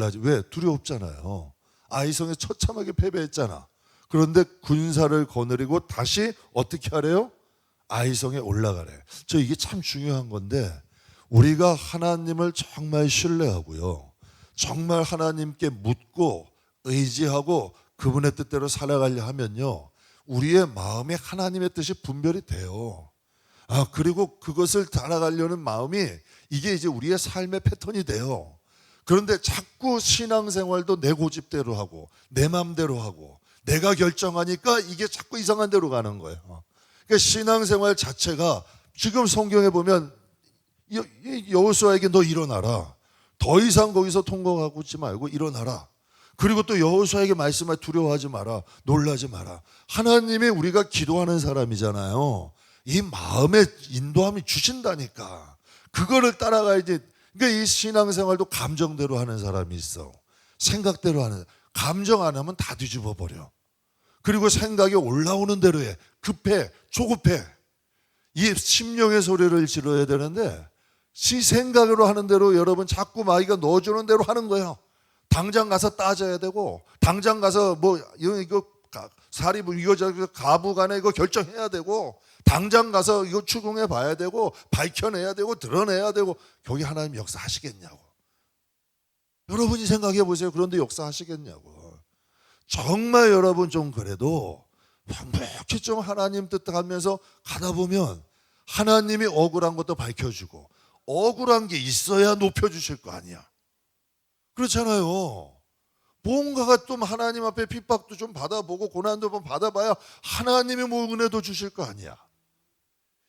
놀라지. 왜? 두렵잖아요. 아이성에 처참하게 패배했잖아. 그런데 군사를 거느리고 다시 어떻게 하래요? 아이성에 올라가래. 저 이게 참 중요한 건데, 우리가 하나님을 정말 신뢰하고요, 정말 하나님께 묻고 의지하고 그분의 뜻대로 살아가려 하면요, 우리의 마음에 하나님의 뜻이 분별이 돼요. 그리고 그것을 따라가려는 마음이 이게 이제 우리의 삶의 패턴이 돼요. 그런데 자꾸 신앙생활도 내 고집대로 하고 내 마음대로 하고 내가 결정하니까 이게 자꾸 이상한 데로 가는 거예요. 그러니까 신앙생활 자체가 지금 성경에 보면 여호수아에게 너 일어나라. 더 이상 거기서 통곡하고 있지 말고 일어나라. 그리고 또 여호수아에게 말씀하여 두려워하지 마라. 놀라지 마라. 하나님이 우리가 기도하는 사람이잖아요. 이 마음의 인도함이 주신다니까. 그거를 따라가야지. 그러니까 이 신앙생활도 감정대로 하는 사람이 있어. 생각대로 하는. 감정 안 하면 다 뒤집어 버려. 그리고 생각이 올라오는 대로 해. 급해, 조급해. 이 심령의 소리를 지르야 되는데 시 생각으로 하는 대로 여러분 자꾸 마귀가 넣어주는 대로 하는 거예요. 당장 가서 따져야 되고, 당장 가서 뭐 이거 사리부 이거 가부간에 이거 결정해야 되고, 당장 가서 이거 추궁해 봐야 되고, 밝혀내야 되고, 드러내야 되고. 거기 하나님 역사하시겠냐고. 여러분이 생각해 보세요. 그런데 역사하시겠냐고. 정말 여러분 좀 그래도 완벽히 좀 하나님 뜻하면서 가다 보면 하나님이 억울한 것도 밝혀주고, 억울한 게 있어야 높여주실 거 아니야. 그렇잖아요. 뭔가가 좀 하나님 앞에 핍박도 좀 받아보고 고난도 좀 받아봐야 하나님이 뭐 은혜도 주실 거 아니야.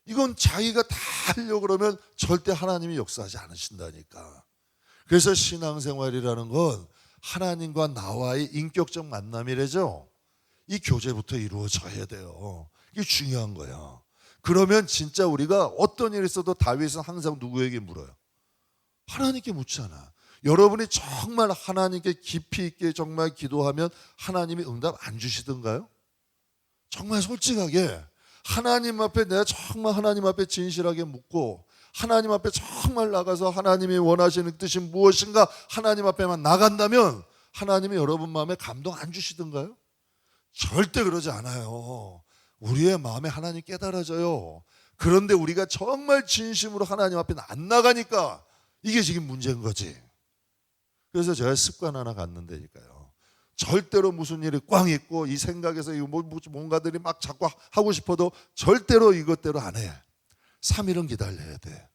이건 자기가 다 하려고 그러면 절대 하나님이 역사하지 않으신다니까. 그래서 신앙생활이라는 건 하나님과 나와의 인격적 만남이래죠. 이 교제부터 이루어져야 돼요. 이게 중요한 거야. 그러면 진짜 우리가 어떤 일이 있어도 다윗은 항상 누구에게 물어요? 하나님께 묻잖아. 여러분이 정말 하나님께 깊이 있게 정말 기도하면 하나님이 응답 안 주시던가요? 정말 솔직하게 하나님 앞에 내가 정말 하나님 앞에 진실하게 묻고 하나님 앞에 정말 나가서 하나님이 원하시는 뜻이 무엇인가 하나님 앞에만 나간다면 하나님이 여러분 마음에 감동 안 주시던가요? 절대 그러지 않아요. 우리의 마음에 하나님 깨달아져요. 그런데 우리가 정말 진심으로 하나님 앞에 안 나가니까 이게 지금 문제인 거지. 그래서 제가 습관 하나 갖는다니까요. 절대로 무슨 일이 꽝 있고 이 생각에서 뭔가들이 막 자꾸 하고 싶어도 절대로 이것대로 안 해. 3일은 기다려야 돼.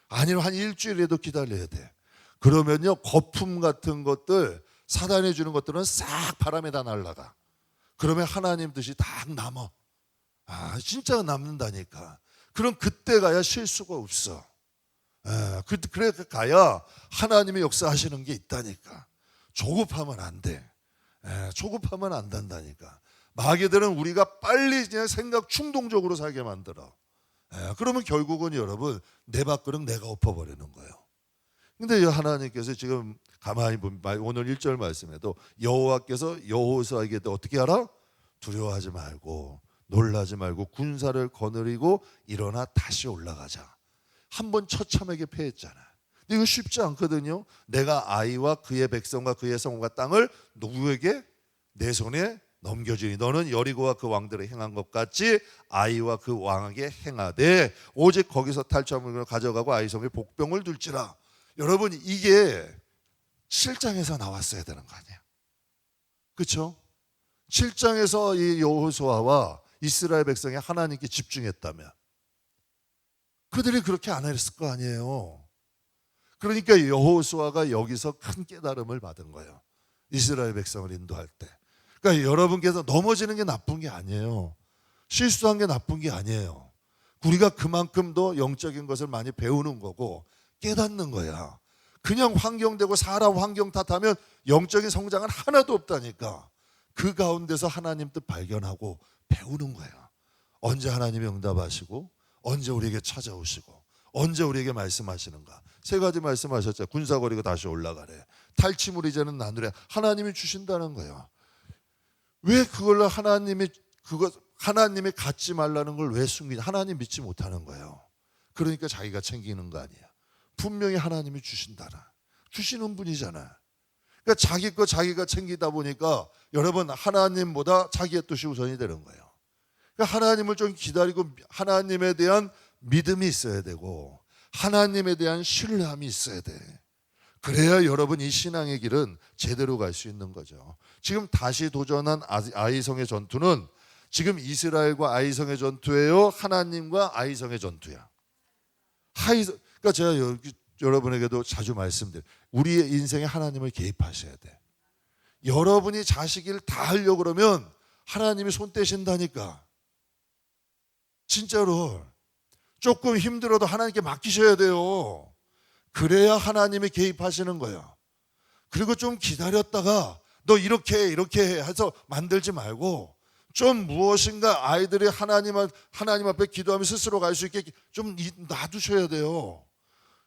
아니면 한 일주일에도 기다려야 돼. 그러면요, 거품 같은 것들, 사단이 주는 것들은 싹 바람에 다 날아가. 그러면 하나님 뜻이 딱 남아. 진짜 남는다니까. 그럼 그때 가야 실수가 없어. 그래 가야 하나님의 역사하시는 게 있다니까. 조급하면 안 돼. 조급하면 안 된다니까. 마귀들은 우리가 빨리 그냥 생각 충동적으로 살게 만들어. 그러면 결국은 여러분 내 밥그릇 내가 엎어버리는 거예요. 근데 하나님께서 지금 가만히 보면 오늘 1절 말씀에도 여호와께서 여호수아에게도 어떻게 하라? 두려워하지 말고 놀라지 말고 군사를 거느리고 일어나 다시 올라가자. 한번 처참하게 패했잖아. 근데 이거 쉽지 않거든요. 내가 아이와 그의 백성과 그의 성과 땅을 누구에게? 내 손에 넘겨주니 너는 여리고와 그 왕들을 행한 것 같이 아이와 그 왕에게 행하되 오직 거기서 탈취함을 가져가고 아이성에 복병을 둘지라. 여러분 이게 7장에서 나왔어야 되는 거 아니에요? 그렇죠? 7장에서 이 여호수아와 이스라엘 백성이 하나님께 집중했다면 그들이 그렇게 안 했을 거 아니에요. 그러니까 여호수아가 여기서 큰 깨달음을 받은 거예요. 이스라엘 백성을 인도할 때. 그러니까 여러분께서 넘어지는 게 나쁜 게 아니에요. 실수한 게 나쁜 게 아니에요. 우리가 그만큼 더 영적인 것을 많이 배우는 거고 깨닫는 거야. 그냥 환경되고 사람 환경 탓하면 영적인 성장은 하나도 없다니까. 그 가운데서 하나님 뜻 발견하고 배우는 거야. 언제 하나님이 응답하시고 언제 우리에게 찾아오시고 언제 우리에게 말씀하시는가. 3가지 말씀하셨죠. 군사 거리고 다시 올라가래. 탈취물 이제는 나누래. 하나님이 주신다는 거예요. 왜 그걸로 하나님이 갖지 말라는 걸 왜 숨기냐? 하나님 믿지 못하는 거예요. 그러니까 자기가 챙기는 거 아니에요. 분명히 하나님이 주신다나. 주시는 분이잖아. 그러니까 자기 거 자기가 챙기다 보니까 여러분 하나님보다 자기의 뜻이 우선이 되는 거예요. 그러니까 하나님을 좀 기다리고 하나님에 대한 믿음이 있어야 되고 하나님에 대한 신뢰함이 있어야 돼. 그래야 여러분 이 신앙의 길은 제대로 갈 수 있는 거죠. 지금 다시 도전한 아이성의 전투는 지금 이스라엘과 아이성의 전투예요? 하나님과 아이성의 전투야? 그러니까 제가 여러분에게도 자주 말씀드려요. 우리의 인생에 하나님을 개입하셔야 돼. 여러분이 자식 일 다 하려고 그러면 하나님이 손 떼신다니까. 진짜로. 조금 힘들어도 하나님께 맡기셔야 돼요. 그래야 하나님이 개입하시는 거예요. 그리고 좀 기다렸다가 너 이렇게 해서 만들지 말고 좀 무엇인가 아이들이 하나님 앞에 기도하며 스스로 갈 수 있게 좀 놔두셔야 돼요.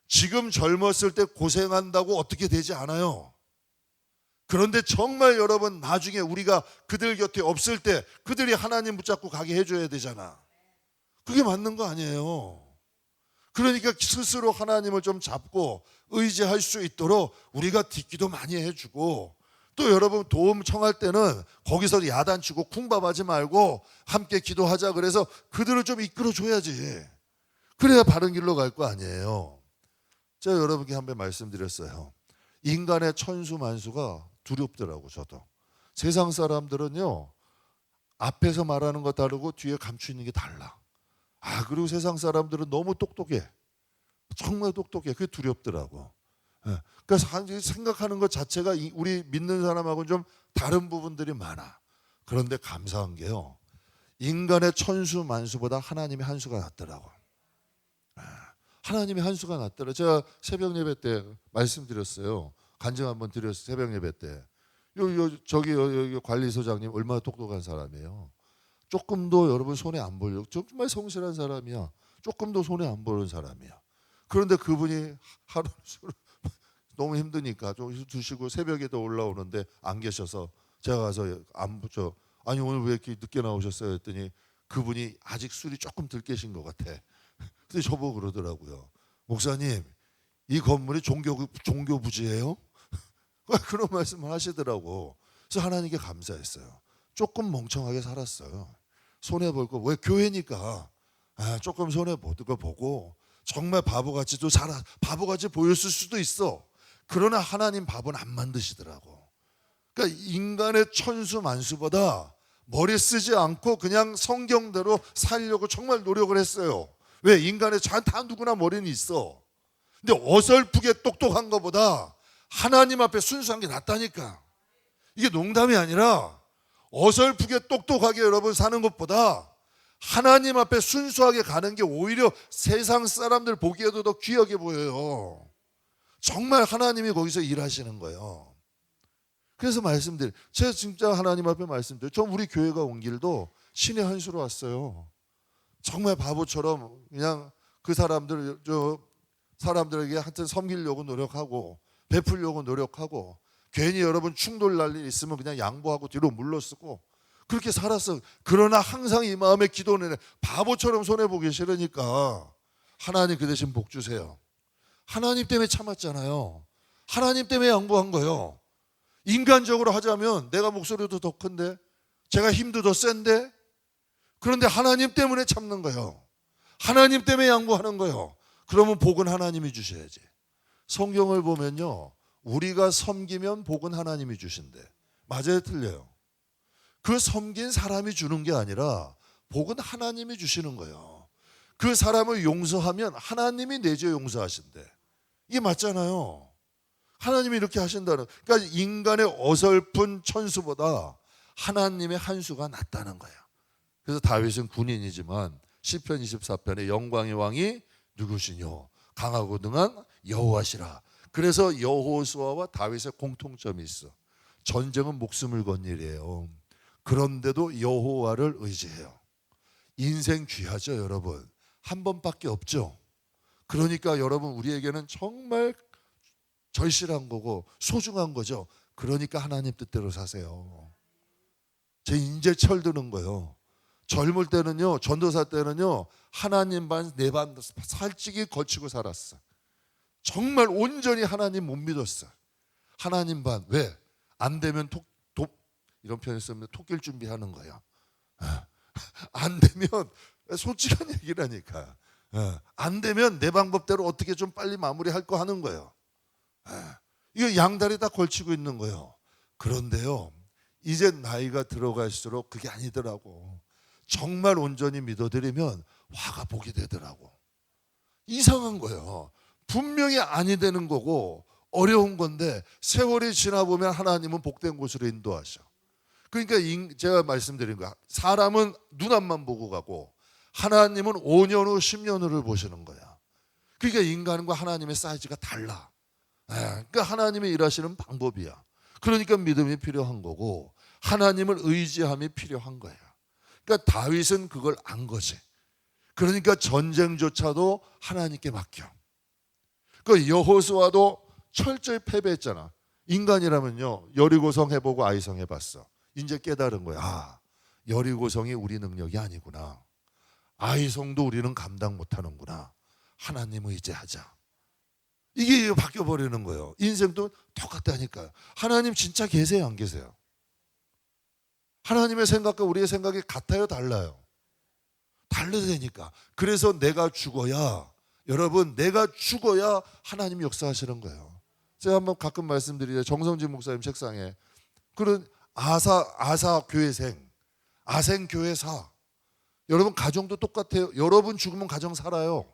지금 젊었을 때 고생한다고 어떻게 되지 않아요. 그런데 정말 여러분 나중에 우리가 그들 곁에 없을 때 그들이 하나님 붙잡고 가게 해줘야 되잖아. 그게 맞는 거 아니에요. 그러니까 스스로 하나님을 좀 잡고 의지할 수 있도록 우리가 뒷기도 많이 해주고 또 여러분 도움 청할 때는 거기서 야단치고 쿵밥하지 말고 함께 기도하자 그래서 그들을 좀 이끌어줘야지. 그래야 바른 길로 갈 거 아니에요. 제가 여러분께 한 번 말씀드렸어요. 인간의 천수만수가 두렵더라고. 저도 세상 사람들은요 앞에서 말하는 거 다르고 뒤에 감추는 게 달라. 그리고 세상 사람들은 너무 똑똑해. 정말 똑똑해. 그게 두렵더라고. 그러니까 생각하는 것 자체가 우리 믿는 사람하고는 좀 다른 부분들이 많아. 그런데 감사한 게요. 인간의 천수만수보다 하나님의 한수가 낫더라고. 하나님의 한수가 낫더라. 제가 새벽 예배 때 말씀드렸어요. 간증 한번 드렸어요. 새벽 예배 때. 여기 관리소장님 얼마나 똑똑한 사람이에요. 조금도 여러분 손에 안 보여. 정말 성실한 사람이야. 조금도 손에 안 보는 사람이야. 그런데 그분이 하루 너무 힘드니까 좀 드시고 새벽에도 올라오는데 안 계셔서 제가 가서 아니 오늘 왜 이렇게 늦게 나오셨어요 했더니 그분이 아직 술이 조금 덜 깨신 것 같아. 근데 저보고 그러더라고요. 목사님 이 건물이 종교 부지예요? 그런 말씀을 하시더라고. 그래서 하나님께 감사했어요. 조금 멍청하게 살았어요. 손해볼 거 왜 교회니까 조금 손해볼 거 보고 정말 바보같이 보였을 수도 있어. 그러나 하나님 바보는 안 만드시더라고. 그러니까 인간의 천수만수보다 머리 쓰지 않고 그냥 성경대로 살려고 정말 노력을 했어요. 왜? 인간의 다 누구나 머리는 있어. 근데 어설프게 똑똑한 것보다 하나님 앞에 순수한 게 낫다니까. 이게 농담이 아니라 어설프게 똑똑하게 여러분 사는 것보다 하나님 앞에 순수하게 가는 게 오히려 세상 사람들 보기에도 더 귀하게 보여요. 정말 하나님이 거기서 일하시는 거예요. 그래서 제가 진짜 하나님 앞에 말씀드려요. 전 우리 교회가 온 길도 신의 한수로 왔어요. 정말 바보처럼 그냥 그 사람들에게 하여튼 섬기려고 노력하고 베풀려고 노력하고 괜히 여러분 충돌 날 일 있으면 그냥 양보하고 뒤로 물러서고 그렇게 살았어. 그러나 항상 이 마음에 기도는 바보처럼 손해보기 싫으니까 하나님 그 대신 복 주세요. 하나님 때문에 참았잖아요. 하나님 때문에 양보한 거예요. 인간적으로 하자면 내가 목소리도 더 큰데 제가 힘도 더 센데 그런데 하나님 때문에 참는 거예요. 하나님 때문에 양보하는 거예요. 그러면 복은 하나님이 주셔야지. 성경을 보면요. 우리가 섬기면 복은 하나님이 주신대. 맞아요? 틀려요? 그 섬긴 사람이 주는 게 아니라 복은 하나님이 주시는 거예요. 그 사람을 용서하면 하나님이 내죄 용서하신대. 이게 맞잖아요. 하나님이 이렇게 하신다는. 그러니까 인간의 어설픈 천수보다 하나님의 한수가 낫다는 거예요. 그래서 다윗은 군인이지만 시편 24편에 영광의 왕이 누구시뇨? 강하고 능한 여호와시라. 그래서 여호수아와 다윗의 공통점이 있어. 전쟁은 목숨을 건 일이에요. 그런데도 여호와를 의지해요. 인생 귀하죠, 여러분. 한 번밖에 없죠. 그러니까 여러분 우리에게는 정말 절실한 거고 소중한 거죠. 그러니까 하나님 뜻대로 사세요. 제 인제 철드는 거예요. 젊을 때는요, 전도사 때는요, 하나님 반, 내 반 살찌게 거치고 살았어. 정말 온전히 하나님 못 믿었어. 하나님 반. 왜? 안 되면 이런 표현을 쓰면 토낄 준비하는 거야. 안 되면 솔직한 얘기라니까. 안 되면 내 방법대로 어떻게 좀 빨리 마무리할 거 하는 거예요. 이거 양다리 다 걸치고 있는 거예요. 그런데요, 이제 나이가 들어갈수록 그게 아니더라고. 정말 온전히 믿어드리면 화가 복이 되더라고. 이상한 거예요. 분명히 아니 되는 거고 어려운 건데 세월이 지나보면 하나님은 복된 곳으로 인도하셔. 그러니까 제가 말씀드린 거야. 사람은 눈 앞만 보고 가고 하나님은 5년 후 10년 후를 보시는 거야. 그러니까 인간과 하나님의 사이즈가 달라. 그러니까 하나님이 일하시는 방법이야. 그러니까 믿음이 필요한 거고 하나님을 의지함이 필요한 거야. 그러니까 다윗은 그걸 안 거지. 그러니까 전쟁조차도 하나님께 맡겨. 그 여호수아도 철저히 패배했잖아. 인간이라면요, 여리고성 해보고 아이성 해봤어. 이제 깨달은 거야. 여리고성이 우리 능력이 아니구나. 아이성도 우리는 감당 못하는구나. 하나님 의지하자. 이게 바뀌어버리는 거예요. 인생도 똑같다니까요. 하나님 진짜 계세요, 안 계세요? 하나님의 생각과 우리의 생각이 같아요, 달라요? 다르다니까. 그래서 내가 죽어야, 여러분, 내가 죽어야 하나님이 역사하시는 거예요. 제가 한번 가끔 말씀드리죠. 정성진 목사님 책상에 그런 아사 교회생, 아생 교회사. 여러분 가정도 똑같아요. 여러분 죽으면 가정 살아요.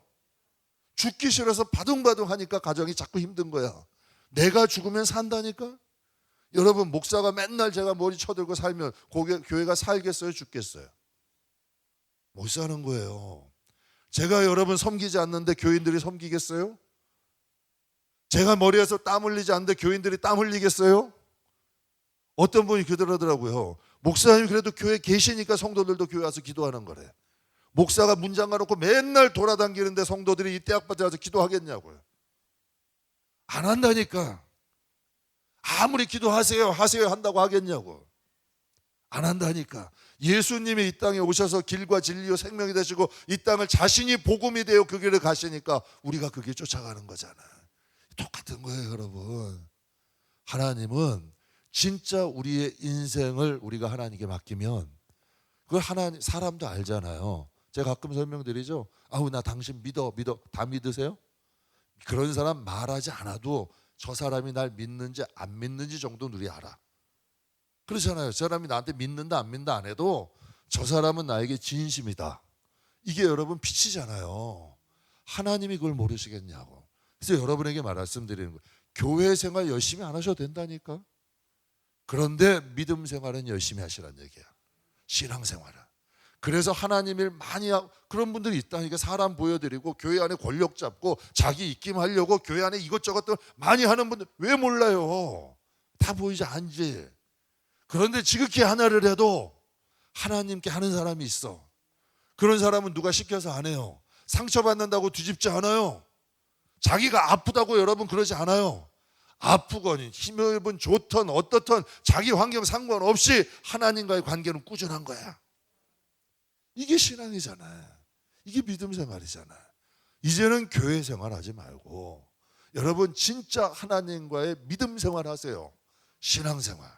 죽기 싫어서 바둥바둥 하니까 가정이 자꾸 힘든 거야. 내가 죽으면 산다니까. 여러분 목사가 맨날 제가 머리 쳐들고 살면 교회가 살겠어요, 죽겠어요? 못 사는 거예요. 제가 여러분 섬기지 않는데 교인들이 섬기겠어요? 제가 머리에서 땀 흘리지 않는데 교인들이 땀 흘리겠어요? 어떤 분이 그러더라고요. 목사님이 그래도 교회에 계시니까 성도들도 교회 와서 기도하는 거래. 목사가 문장 가놓고 맨날 돌아다니는데 성도들이 이 떼약밭에 와서 기도하겠냐고요. 안 한다니까. 아무리 기도하세요 하세요 한다고 하겠냐고. 안 한다니까. 예수님이 이 땅에 오셔서 길과 진리요 생명이 되시고 이 땅을 자신이 복음이 되어 그 길을 가시니까 우리가 그 길 쫓아가는 거잖아. 똑같은 거예요, 여러분. 하나님은 진짜 우리의 인생을 우리가 하나님께 맡기면 그걸 하나님, 사람도 알잖아요. 제가 가끔 설명드리죠. 아우 나 당신 믿어 다 믿으세요? 그런 사람 말하지 않아도 저 사람이 날 믿는지 안 믿는지 정도는 우리 알아. 그렇잖아요. 저 사람이 나한테 믿는다 안 믿는다 안 해도 저 사람은 나에게 진심이다. 이게 여러분 빛이잖아요. 하나님이 그걸 모르시겠냐고. 그래서 여러분에게 말씀드리는 거예요. 교회 생활 열심히 안 하셔도 된다니까. 그런데 믿음 생활은 열심히 하시라는 얘기야. 신앙 생활은. 그래서 하나님 일 많이 하고 그런 분들이 있다니까. 사람 보여드리고 교회 안에 권력 잡고 자기 입김하려고 교회 안에 이것저것 많이 하는 분들 왜 몰라요? 다 보이지 않지. 그런데 지극히 하나를 해도 하나님께 하는 사람이 있어. 그런 사람은 누가 시켜서 안 해요. 상처받는다고 뒤집지 않아요. 자기가 아프다고 여러분 그러지 않아요. 아프거니 힘은 좋던 어떻든 자기 환경 상관없이 하나님과의 관계는 꾸준한 거야. 이게 신앙이잖아요. 이게 믿음 생활이잖아요. 이제는 교회 생활하지 말고 여러분 진짜 하나님과의 믿음 생활하세요. 신앙 생활.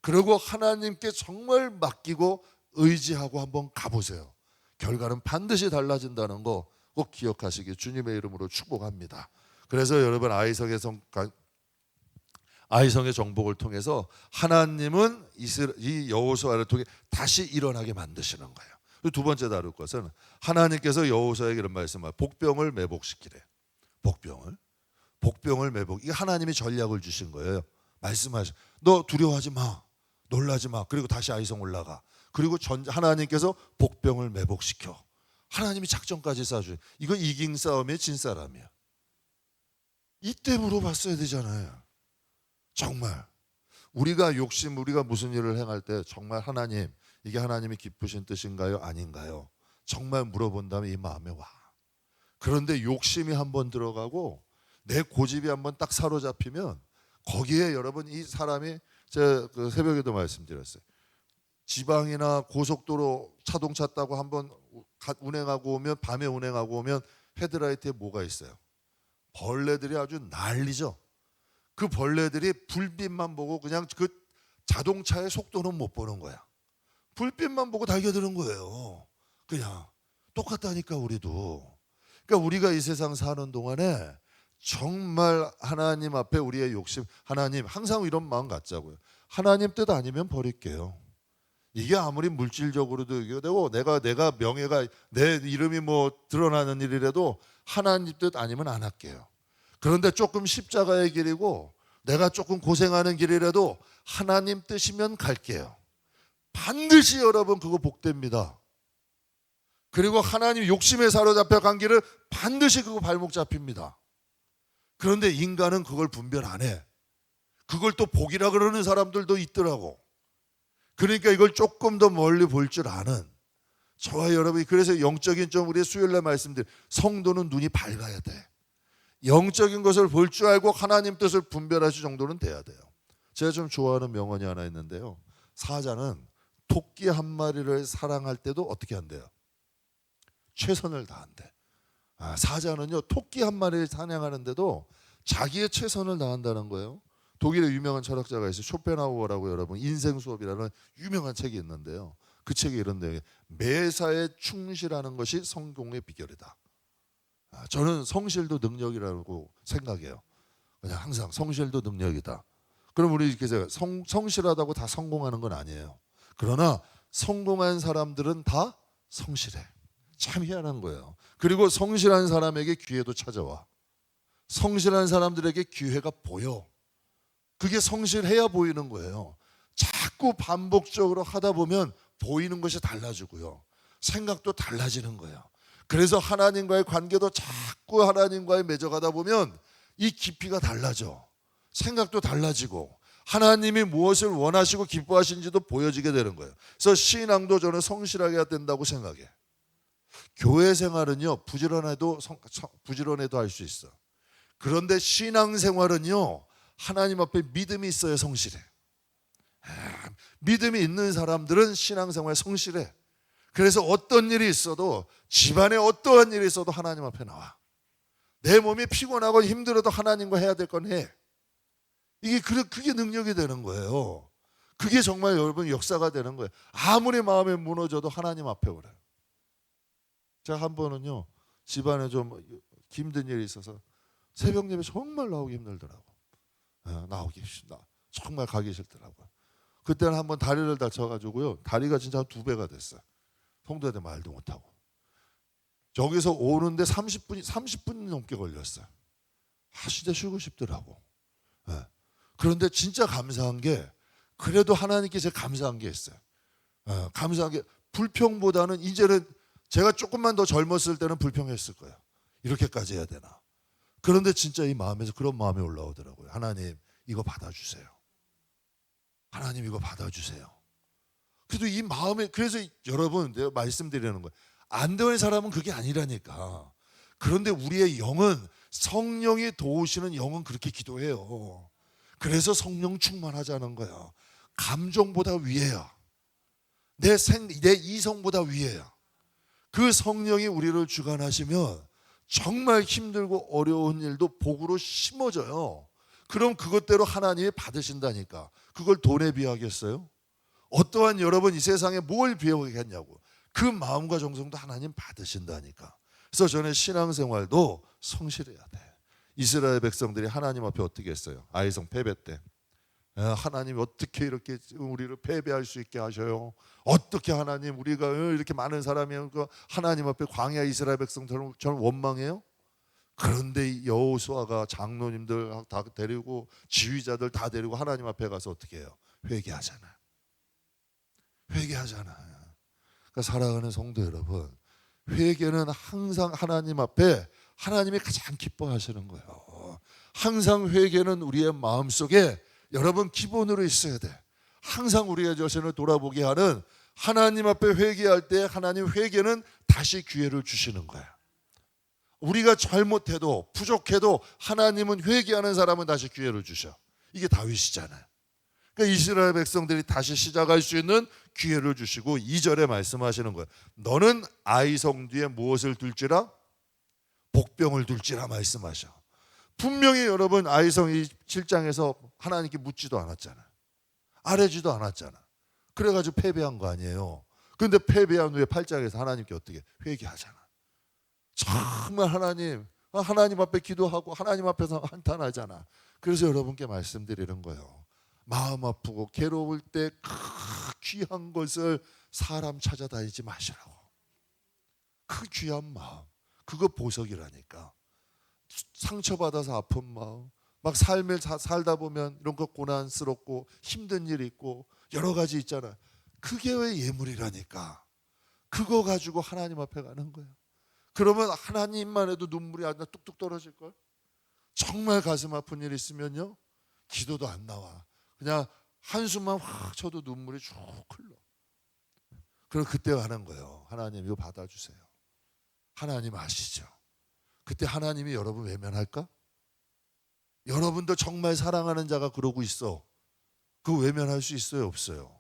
그리고 하나님께 정말 맡기고 의지하고 한번 가보세요. 결과는 반드시 달라진다는 거 꼭 기억하시기 주님의 이름으로 축복합니다. 그래서 여러분 아이성의 정복을 통해서 하나님은 이 여호수아를 통해 다시 일어나게 만드시는 거예요. 두 번째 다룰 것은 하나님께서 여호수아에게 이런 말씀을 복병을 매복시키래. 복병을 매복. 이게 하나님이 전략을 주신 거예요. 말씀하셔. 너 두려워하지 마. 놀라지 마. 그리고 다시 아이성 올라가. 그리고 하나님께서 복병을 매복시켜. 하나님이 작전까지 쌓아줘요. 이거 이긴 싸움의 진 사람이야. 이때 물어봤어야 되잖아요. 정말 우리가 무슨 일을 행할 때 정말 하나님 이게 하나님이 기쁘신 뜻인가요? 아닌가요? 정말 물어본다면 이 마음에 와. 그런데 욕심이 한번 들어가고 내 고집이 한번 딱 사로잡히면 거기에 여러분 이 사람이 제가 그 새벽에도 말씀드렸어요. 지방이나 고속도로 자동차 타고 한번 운행하고 오면 밤에 운행하고 오면 헤드라이트에 뭐가 있어요? 벌레들이 아주 난리죠. 그 벌레들이 불빛만 보고 그냥 그 자동차의 속도는 못 보는 거야. 불빛만 보고 달겨드는 거예요. 그냥 똑같다니까 우리도. 그러니까 우리가 이 세상 사는 동안에 정말 하나님 앞에 우리의 욕심, 하나님 항상 이런 마음 갖자고요. 하나님 뜻 아니면 버릴게요. 이게 아무리 물질적으로도 이겨되고 내가 명예가 내 이름이 뭐 드러나는 일이라도 하나님 뜻 아니면 안 할게요. 그런데 조금 십자가의 길이고 내가 조금 고생하는 길이라도 하나님 뜻이면 갈게요. 반드시 여러분 그거 복됩니다. 그리고 하나님 욕심에 사로잡혀 간 길을 반드시 그거 발목 잡힙니다. 그런데 인간은 그걸 분별 안 해. 그걸 또 복이라 그러는 사람들도 있더라고. 그러니까 이걸 조금 더 멀리 볼 줄 아는 저와 여러분이, 그래서 영적인 좀 우리 수요일날 말씀드린 성도는 눈이 밝아야 돼. 영적인 것을 볼 줄 알고 하나님 뜻을 분별하실 정도는 돼야 돼요. 제가 좀 좋아하는 명언이 하나 있는데요. 사자는 토끼 한 마리를 사랑할 때도 어떻게 한대요? 최선을 다한대. 사자는요 토끼 한 마리를 사냥하는데도 자기의 최선을 다한다는 거예요. 독일의 유명한 철학자가 있어요. 쇼펜하우어라고 여러분 인생 수업이라는 유명한 책이 있는데요. 그 책에 이런 내용이 매사에 충실하는 것이 성공의 비결이다. 저는 성실도 능력이라고 생각해요. 그냥 항상 성실도 능력이다. 그럼 우리 이렇게 성실하다고 다 성공하는 건 아니에요. 그러나 성공한 사람들은 다 성실해. 참 희한한 거예요. 그리고 성실한 사람에게 기회도 찾아와. 성실한 사람들에게 기회가 보여. 그게 성실해야 보이는 거예요. 자꾸 반복적으로 하다 보면 보이는 것이 달라지고요. 생각도 달라지는 거예요. 그래서 하나님과의 관계도 자꾸 하나님과의 맺어가다 보면 이 깊이가 달라져. 생각도 달라지고 하나님이 무엇을 원하시고 기뻐하시는지도 보여지게 되는 거예요. 그래서 신앙도 저는 성실하게 해야 된다고 생각해. 교회 생활은요 부지런해도 할 수 있어. 그런데 신앙 생활은요 하나님 앞에 믿음이 있어야 성실해. 믿음이 있는 사람들은 신앙생활 성실해. 그래서 어떤 일이 있어도, 집안에 어떠한 일이 있어도 하나님 앞에 나와. 내 몸이 피곤하고 힘들어도 하나님과 해야 될 건 해. 그게 능력이 되는 거예요. 그게 정말 여러분 역사가 되는 거예요. 아무리 마음이 무너져도 하나님 앞에 오래요. 제가 한 번은요 집안에 좀 힘든 일이 있어서 새벽 예배 정말 나오기 힘들더라고. 나오기 싫다. 정말 가기 싫더라고요. 그때는 한번 다리를 다쳐가지고요 다리가 진짜 한 2배가 됐어요. 성도한테 말도 못하고. 저기서 오는데 30분 넘게 걸렸어요. 진짜 쉬고 싶더라고. 그런데 진짜 감사한 게, 그래도 하나님께 제가 감사한 게 있어요. 감사한 게, 불평보다는 이제는 제가 조금만 더 젊었을 때는 불평했을 거예요. 이렇게까지 해야 되나. 그런데 진짜 이 마음에서 그런 마음이 올라오더라고요. 하나님 이거 받아주세요. 하나님 이거 받아주세요. 그래도 이 마음에, 그래서 여러분 내가 말씀드리는 거예요. 안 되는 사람은 그게 아니라니까. 그런데 우리의 영은, 성령이 도우시는 영은 그렇게 기도해요. 그래서 성령 충만하자는 거예요. 감정보다 위에야. 내 이성보다 위에야. 그 성령이 우리를 주관하시면 정말 힘들고 어려운 일도 복으로 심어져요. 그럼 그것대로 하나님이 받으신다니까. 그걸 돈에 비하겠어요? 어떠한 여러분 이 세상에 뭘 비하겠냐고. 그 마음과 정성도 하나님 받으신다니까. 그래서 저는 신앙생활도 성실해야 돼. 이스라엘 백성들이 하나님 앞에 어떻게 했어요? 아이성 패배 때 하나님 어떻게 이렇게 우리를 패배할 수 있게 하셔요? 어떻게 하나님 우리가 이렇게 많은 사람이 하나님 앞에 광야 이스라엘 백성들은 저는 원망해요. 그런데 여호수아가 장로님들 다 데리고 지휘자들 다 데리고 하나님 앞에 가서 어떻게 해요? 회개하잖아요. 그러니까 사랑하는 성도 여러분, 회개는 항상 하나님 앞에 하나님이 가장 기뻐하시는 거예요. 항상 회개는 우리의 마음속에 여러분 기본으로 있어야 돼. 항상 우리의 자신을 돌아보게 하는, 하나님 앞에 회개할 때 하나님 회개는 다시 기회를 주시는 거야. 우리가 잘못해도 부족해도 하나님은 회개하는 사람은 다시 기회를 주셔. 이게 다윗이잖아요. 그러니까 이스라엘 백성들이 다시 시작할 수 있는 기회를 주시고 2절에 말씀하시는 거예요. 너는 아이성 뒤에 무엇을 둘지라? 복병을 둘지라 말씀하셔. 분명히 여러분 아이성 이 7장에서 하나님께 묻지도 않았잖아. 아뢰지도 않았잖아. 그래가지고 패배한 거 아니에요. 그런데 패배한 후에 8장에서 하나님께 어떻게 회개하잖아. 정말 하나님 앞에 기도하고 하나님 앞에서 한탄하잖아. 그래서 여러분께 말씀드리는 거예요. 마음 아프고 괴로울 때 귀한 것을 사람 찾아다니지 마시라고. 그 귀한 마음, 그거 보석이라니까. 상처받아서 아픈 마음, 막 삶을 살다 보면 이런 거 고난스럽고 힘든 일이 있고 여러 가지 있잖아. 그게 왜 예물이라니까. 그거 가지고 하나님 앞에 가는 거예요. 그러면 하나님만 해도 눈물이 안 나 뚝뚝 떨어질걸. 정말 가슴 아픈 일 있으면요, 기도도 안 나와. 그냥 한숨만 확 쳐도 눈물이 쭉 흘러. 그럼 그때 하는 거예요. 하나님 이거 받아주세요. 하나님 아시죠? 그때 하나님이 여러분 외면할까? 여러분도 정말 사랑하는 자가 그러고 있어. 그거 외면할 수 있어요? 없어요?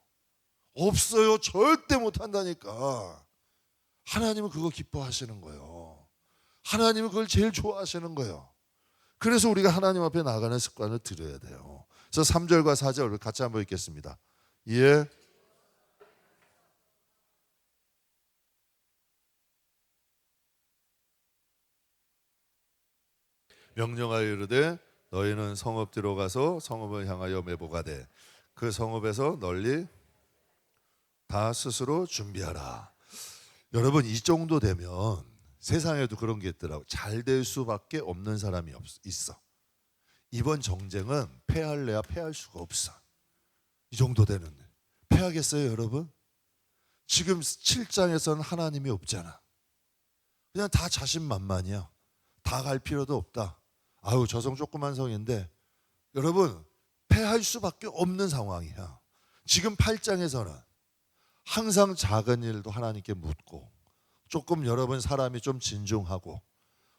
없어요. 절대 못한다니까. 하나님은 그거 기뻐하시는 거예요. 하나님은 그걸 제일 좋아하시는 거예요. 그래서 우리가 하나님 앞에 나가는 습관을 들여야 돼요. 그래서 3절과 4절을 같이 한번 읽겠습니다. 예. 명령하여 이르되 너희는 성읍 들어가서 성읍을 향하여 매복하되 그 성읍에서 널리 다 스스로 준비하라. 여러분 이 정도 되면 세상에도 그런 게 있더라고. 잘 될 수밖에 없는 사람이 있어. 이번 정쟁은 패할래야 패할 수가 없어. 이 정도 되는. 패하겠어요 여러분? 지금 7장에서는 하나님이 없잖아. 그냥 다 자신만만이야. 다 갈 필요도 없다. 아유 저 성 조그만 성인데 여러분 패할 수밖에 없는 상황이야. 지금 8장에서는 항상 작은 일도 하나님께 묻고 조금 여러분 사람이 좀 진중하고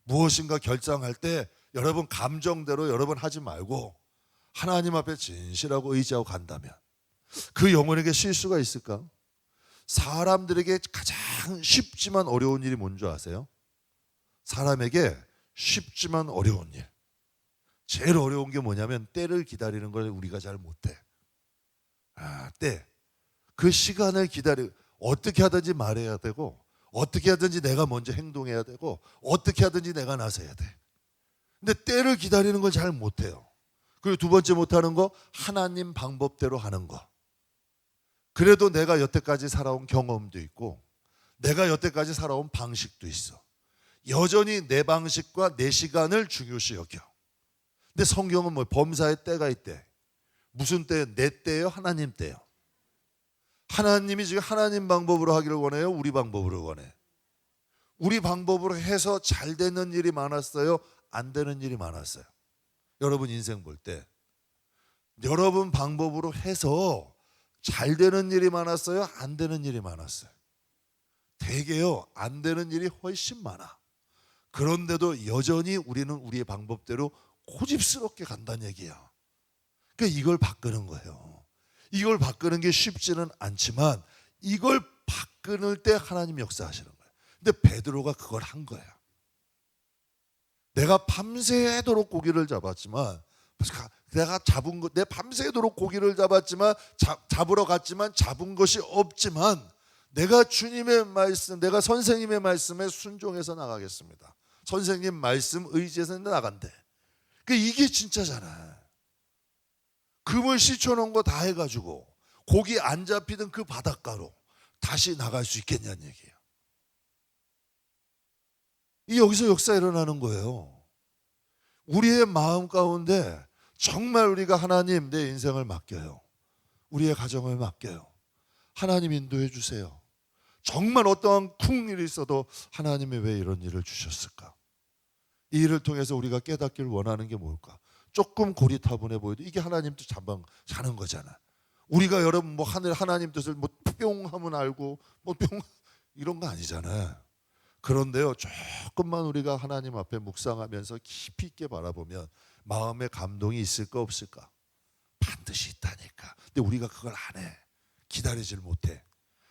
무엇인가 결정할 때 여러분 감정대로 여러분 하지 말고 하나님 앞에 진실하고 의지하고 간다면 그 영혼에게 실수가 있을까? 사람들에게 가장 쉽지만 어려운 일이 뭔지 아세요? 사람에게 쉽지만 어려운 일. 제일 어려운 게 뭐냐면 때를 기다리는 걸 우리가 잘 못해. 때. 그 시간을 어떻게 하든지 말해야 되고 어떻게 하든지 내가 먼저 행동해야 되고 어떻게 하든지 내가 나서야 돼. 근데 때를 기다리는 걸 잘 못해요. 그리고 두 번째 못하는 거 하나님 방법대로 하는 거. 그래도 내가 여태까지 살아온 경험도 있고 내가 여태까지 살아온 방식도 있어. 여전히 내 방식과 내 시간을 중요시 여겨. 근데 성경은 뭐 범사의 때가 있대. 무슨 때? 내 때예요? 하나님 때예요? 하나님이 지금 하나님 방법으로 하기를 원해요? 우리 방법으로 원해? 우리 방법으로 해서 잘 되는 일이 많았어요? 안 되는 일이 많았어요? 여러분 인생 볼 때 여러분 방법으로 해서 잘 되는 일이 많았어요? 안 되는 일이 많았어요? 되게요 안 되는 일이 훨씬 많아. 그런데도 여전히 우리는 우리의 방법대로 고집스럽게 간다는 얘기야. 그러니까 이걸 바꾸는 거예요. 이걸 바꾸는 게 쉽지는 않지만 이걸 바꾸는 때 하나님 역사하시는 거예요. 근데 베드로가 그걸 한 거야. 내가 밤새도록 고기를 잡았지만 내 밤새도록 고기를 잡았지만 잡으러 갔지만 잡은 것이 없지만 내가 주님의 말씀, 내가 선생님의 말씀에 순종해서 나가겠습니다. 선생님 말씀 의지해서 나간대. 그러니까 이게 진짜잖아. 금을 씻어놓은 거 다 해가지고 고기 안 잡히던 그 바닷가로 다시 나갈 수 있겠냐는 얘기예요. 이 여기서 역사 일어나는 거예요. 우리의 마음 가운데 정말 우리가 하나님 내 인생을 맡겨요. 우리의 가정을 맡겨요. 하나님 인도해 주세요. 정말 어떠한 쿵 일이 있어도 하나님이 왜 이런 일을 주셨을까? 이 일을 통해서 우리가 깨닫기를 원하는 게 뭘까? 조금 고리타분해 보여도 이게 하나님 뜻 잠깐 사는 거잖아. 우리가 여러분 뭐 하나님 뜻을 뭐 뿅 하면 알고 뭐 뿅 이런 거 아니잖아. 그런데요 조금만 우리가 하나님 앞에 묵상하면서 깊이 있게 바라보면 마음에 감동이 있을까 없을까? 반드시 있다니까. 근데 우리가 그걸 안 해. 기다리질 못해.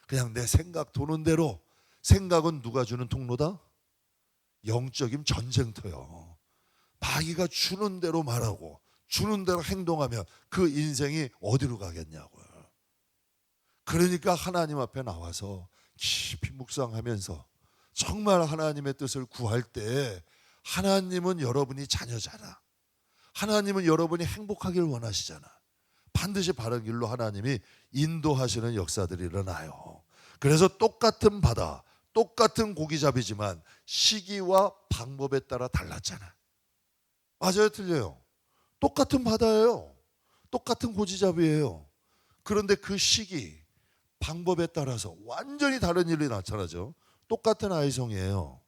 그냥 내 생각 도는 대로. 생각은 누가 주는 통로다? 영적인 전쟁터요. 마귀가 주는 대로 말하고 주는 대로 행동하면 그 인생이 어디로 가겠냐고요. 그러니까 하나님 앞에 나와서 깊이 묵상하면서 정말 하나님의 뜻을 구할 때 하나님은 여러분이 자녀잖아. 하나님은 여러분이 행복하길 원하시잖아. 반드시 바른 길로 하나님이 인도하시는 역사들이 일어나요. 그래서 똑같은 바다, 똑같은 고기잡이지만 시기와 방법에 따라 달랐잖아. 맞아요, 틀려요? 똑같은 바다예요. 똑같은 고기잡이예요. 그런데 그 시기, 방법에 따라서 완전히 다른 일이 나타나죠. 똑같은 아이성이에요.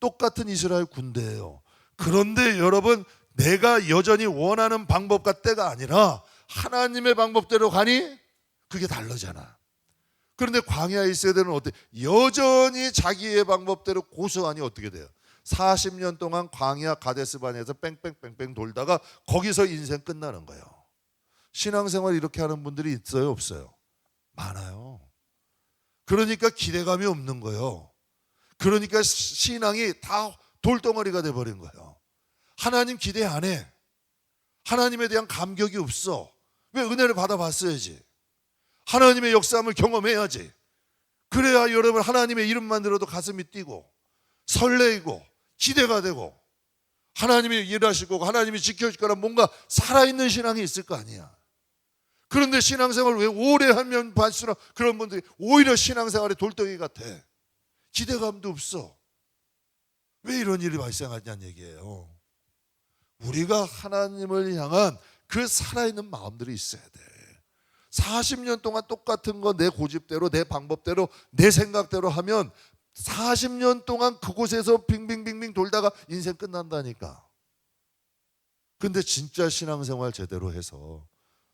똑같은 이스라엘 군대예요. 그런데 여러분, 내가 여전히 원하는 방법과 때가 아니라 하나님의 방법대로 가니 그게 다르잖아. 그런데 광야에 있어야 되는 어때? 여전히 자기의 방법대로 고수하니 어떻게 돼요? 40년 동안 광야 가데스바네에서 뺑뺑뺑뺑 돌다가 거기서 인생 끝나는 거예요. 신앙생활 이렇게 하는 분들이 있어요, 없어요? 많아요. 그러니까 기대감이 없는 거예요. 그러니까 신앙이 다 돌덩어리가 돼버린 거예요. 하나님 기대 안 해. 하나님에 대한 감격이 없어. 왜? 은혜를 받아봤어야지. 하나님의 역사함을 경험해야지. 그래야 여러분 하나님의 이름만 들어도 가슴이 뛰고 설레이고 기대가 되고 하나님이 일하시고 하나님이 지켜줄 거라 뭔가 살아있는 신앙이 있을 거 아니야. 그런데 신앙생활을 왜 오래 하면 할수록 그런 분들이 오히려 신앙생활의 돌덩이 같아. 기대감도 없어. 왜 이런 일이 발생하냐는 얘기예요. 우리가 하나님을 향한 그 살아있는 마음들이 있어야 돼. 40년 동안 똑같은 거 내 고집대로 내 방법대로 내 생각대로 하면 40년 동안 그곳에서 빙빙빙빙 돌다가 인생 끝난다니까. 근데 진짜 신앙생활 제대로 해서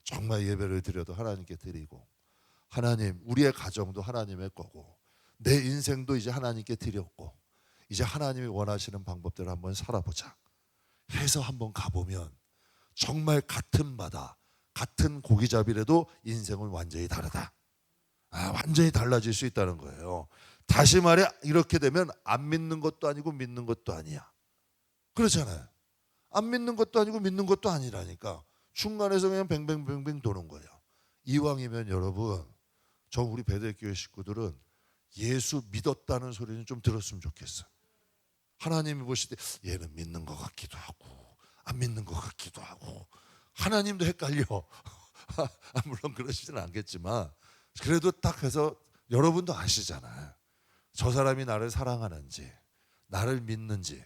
정말 예배를 드려도 하나님께 드리고 하나님 우리의 가정도 하나님의 거고 내 인생도 이제 하나님께 드렸고 이제 하나님이 원하시는 방법대로 한번 살아보자 해서 한번 가보면 정말 같은 바다 같은 고기잡이라도 인생은 완전히 다르다. 완전히 달라질 수 있다는 거예요. 다시 말해 이렇게 되면 안 믿는 것도 아니고 믿는 것도 아니야. 그렇잖아요. 안 믿는 것도 아니고 믿는 것도 아니라니까. 중간에서 그냥 뱅뱅뱅뱅 도는 거예요. 이왕이면 여러분 저 우리 베들교회 식구들은 예수 믿었다는 소리는 좀 들었으면 좋겠어. 하나님이 보실 때 얘는 믿는 것 같기도 하고 안 믿는 것 같기도 하고 하나님도 헷갈려. 물론 그러시지는 않겠지만 그래도 딱 해서 여러분도 아시잖아요. 저 사람이 나를 사랑하는지 나를 믿는지.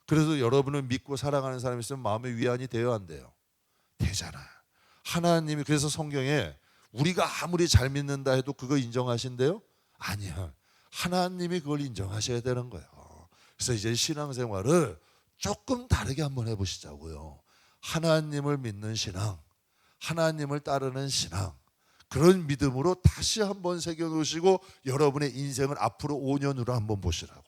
그래서 여러분을 믿고 사랑하는 사람이 있으면 마음의 위안이 돼요 안 돼요? 되잖아요. 하나님이 그래서 성경에 우리가 아무리 잘 믿는다 해도 그거 인정하신대요? 아니요. 하나님이 그걸 인정하셔야 되는 거예요. 그래서 이제 신앙생활을 조금 다르게 한번 해보시자고요. 하나님을 믿는 신앙, 하나님을 따르는 신앙, 그런 믿음으로 다시 한번 새겨놓으시고 여러분의 인생을 앞으로 5년으로 한번 보시라고.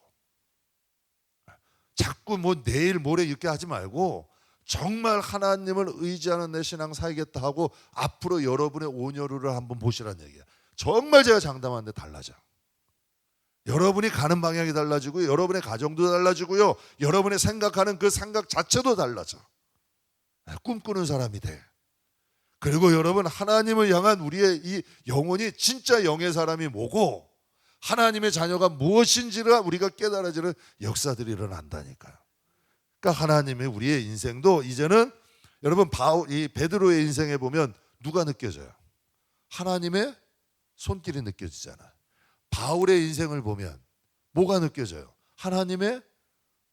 자꾸 뭐 내일 모레 이렇게 하지 말고 정말 하나님을 의지하는 내 신앙 살겠다 하고 앞으로 여러분의 5년을 한번 보시라는 얘기야. 정말 제가 장담하는데 달라져. 여러분이 가는 방향이 달라지고요. 여러분의 가정도 달라지고요. 여러분의 생각하는 그 생각 자체도 달라져. 꿈꾸는 사람이 돼. 그리고 여러분 하나님을 향한 우리의 이 영혼이 진짜 영의 사람이 뭐고 하나님의 자녀가 무엇인지를 우리가 깨달아지는 역사들이 일어난다니까요. 그러니까 하나님의 우리의 인생도 이제는 여러분 이 베드로의 인생에 보면 누가 느껴져요? 하나님의 손길이 느껴지잖아요. 바울의 인생을 보면 뭐가 느껴져요? 하나님의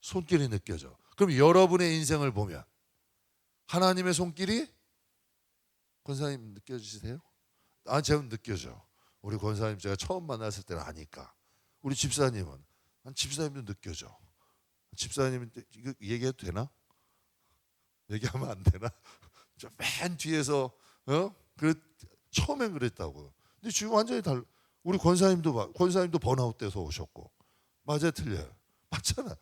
손길이 느껴져. 그럼 여러분의 인생을 보면 하나님의 손길이 권사님 느껴지세요? 제가 느껴져. 우리 권사님 제가 처음 만났을 때는 아니까. 우리 집사님은 집사님도 느껴져. 집사님 이거 얘기해도 되나? 얘기하면 안 되나? 저 맨 뒤에서 처음엔 그랬다고. 근데 지금 완전히 달라. 우리 권사님도 번아웃 돼서 오셨고. 맞아요, 틀려요? 맞잖아.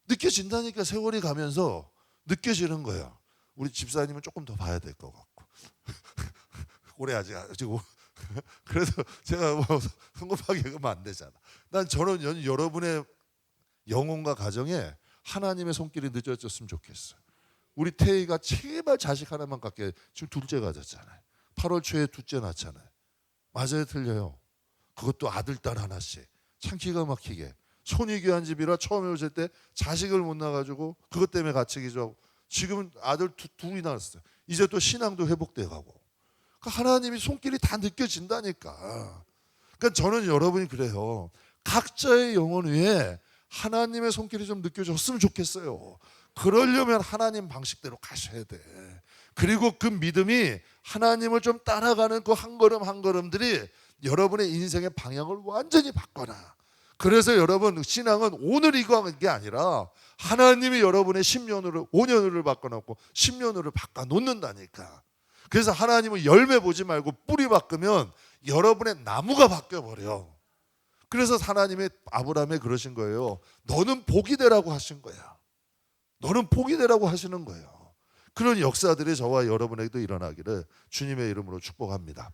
느껴진다니까. 세월이 가면서 느껴지는 거야. 우리 집사님은 조금 더 봐야 될 것 같고. 올해 아직 그래서 제가 뭐 성급하게 그러면 안 되잖아. 저는 여러분의 영혼과 가정에 하나님의 손길이 늦어졌으면 좋겠어요. 우리 태희가 제발 자식 하나만 갖게 해. 지금 둘째 가졌잖아요. 8월 초에 둘째 낳잖아요. 맞아요, 틀려요? 그것도 아들 딸 하나씩. 참 기가 막히게. 손이 귀한 집이라 처음에 오실 때 자식을 못 낳아가지고 그것 때문에 같이 기도하고, 지금은 아들 둘이 낳았어요. 이제 또 신앙도 회복돼 가고. 그러니까 하나님이 손길이 다 느껴진다니까. 그러니까 저는 여러분이 그래요. 각자의 영혼 위에 하나님의 손길이 좀 느껴졌으면 좋겠어요. 그러려면 하나님 방식대로 가셔야 돼. 그리고 그 믿음이 하나님을 좀 따라가는 그 한 걸음 한 걸음들이 여러분의 인생의 방향을 완전히 바꿔놔. 그래서 여러분, 신앙은 오늘 이거 하는 게 아니라 하나님이 여러분의 10년으로 5년으로 바꿔놓고 10년으로 바꿔놓는다니까. 그래서 하나님은 열매 보지 말고 뿌리 바꾸면 여러분의 나무가 바뀌어버려. 그래서 하나님의 아브라함에 그러신 거예요. 너는 복이 되라고 하신 거야. 너는 복이 되라고 하시는 거예요. 그런 역사들이 저와 여러분에게도 일어나기를 주님의 이름으로 축복합니다.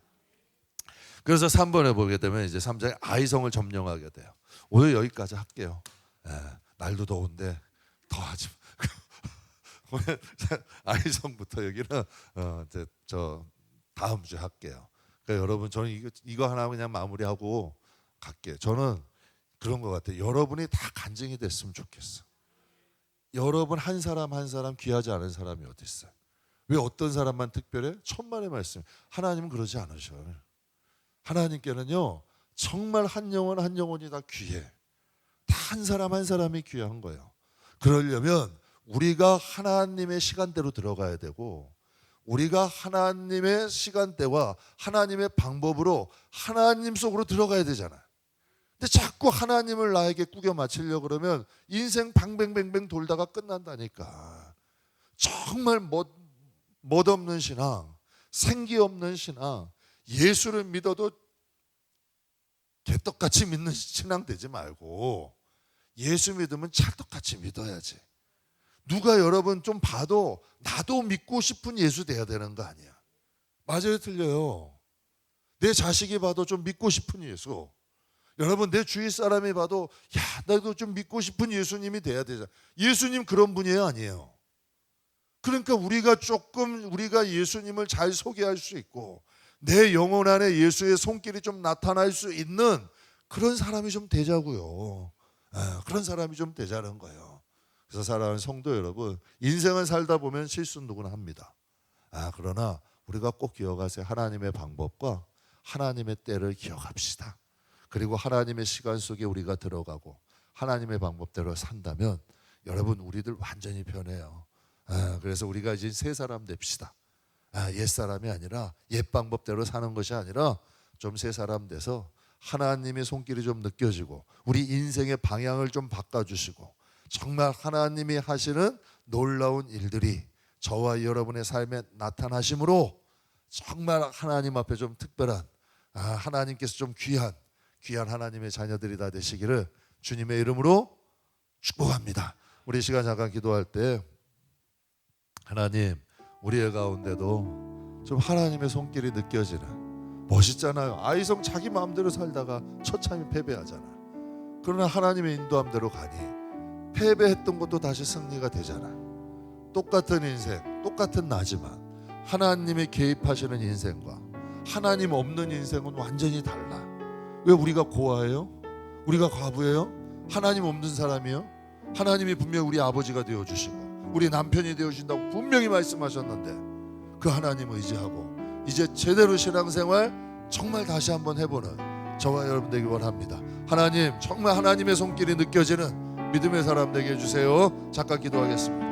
그래서 3번에 보게 되면 이제 3장에 아이성을 점령하게 돼요. 오늘 여기까지 할게요. 날도 더운데 더 하지 마. 오늘 아이성부터 여기는 이제 저 다음 주에 할게요. 그러니까 여러분, 저는 이거 하나 그냥 마무리하고 갈게요. 저는 그런 것 같아요. 여러분이 다 간증이 됐으면 좋겠어. 여러분 한 사람 한 사람 귀하지 않은 사람이 어디 있어요? 왜 어떤 사람만 특별해? 천만의 말씀. 하나님은 그러지 않으셔요. 하나님께는요, 정말 한 영혼 한 영혼이 다 귀해. 다 한 사람 한 사람이 귀한 거예요. 그러려면 우리가 하나님의 시간대로 들어가야 되고, 우리가 하나님의 시간대와 하나님의 방법으로 하나님 속으로 들어가야 되잖아요. 근데 자꾸 하나님을 나에게 꾸겨 맞추려고 그러면 인생 방뱅뱅뱅 돌다가 끝난다니까. 정말 멋없는 신앙, 생기 없는 신앙, 예수를 믿어도 개떡같이 믿는 신앙 되지 말고 예수 믿으면 찰떡같이 믿어야지. 누가 여러분 좀 봐도 나도 믿고 싶은 예수 돼야 되는 거 아니야. 맞아요, 틀려요? 내 자식이 봐도 좀 믿고 싶은 예수. 여러분, 내 주위 사람이 봐도 야, 나도 좀 믿고 싶은 예수님이 돼야 되잖아. 예수님 그런 분이에요, 아니에요? 그러니까 우리가 예수님을 잘 소개할 수 있고 내 영혼 안에 예수의 손길이 좀 나타날 수 있는 그런 사람이 좀 되자고요. 그런 사람이 좀 되자는 거예요. 그래서 사랑하는 성도 여러분, 인생을 살다 보면 실수 누구나 합니다. 그러나 우리가 꼭 기억하세요. 하나님의 방법과 하나님의 때를 기억합시다. 그리고 하나님의 시간 속에 우리가 들어가고 하나님의 방법대로 산다면 여러분, 우리들 완전히 변해요. 그래서 우리가 이제 새 사람 됩시다. 옛 사람이 아니라 옛 방법대로 사는 것이 아니라 좀 새 사람 돼서 하나님의 손길이 좀 느껴지고 우리 인생의 방향을 좀 바꿔주시고 정말 하나님이 하시는 놀라운 일들이 저와 여러분의 삶에 나타나심으로 정말 하나님 앞에 좀 특별한, 하나님께서 좀 귀한 하나님의 자녀들이 다 되시기를 주님의 이름으로 축복합니다. 우리 시간 잠깐 기도할 때 하나님, 우리의 가운데도 좀 하나님의 손길이 느껴지는, 멋있잖아요. 아이성 자기 마음대로 살다가 처참히 패배하잖아. 그러나 하나님의 인도함대로 가니 패배했던 것도 다시 승리가 되잖아. 똑같은 인생, 똑같은 나지만 하나님이 개입하시는 인생과 하나님 없는 인생은 완전히 달라. 왜 우리가 고아예요? 우리가 과부예요? 하나님 없는 사람이요? 하나님이 분명히 우리 아버지가 되어주시고 우리 남편이 되어주신다고 분명히 말씀하셨는데 그 하나님 의지하고 이제 제대로 신앙생활 정말 다시 한번 해보는 저와 여러분 되길 원합니다. 하나님, 정말 하나님의 손길이 느껴지는 믿음의 사람 되게 해주세요. 잠깐 기도하겠습니다.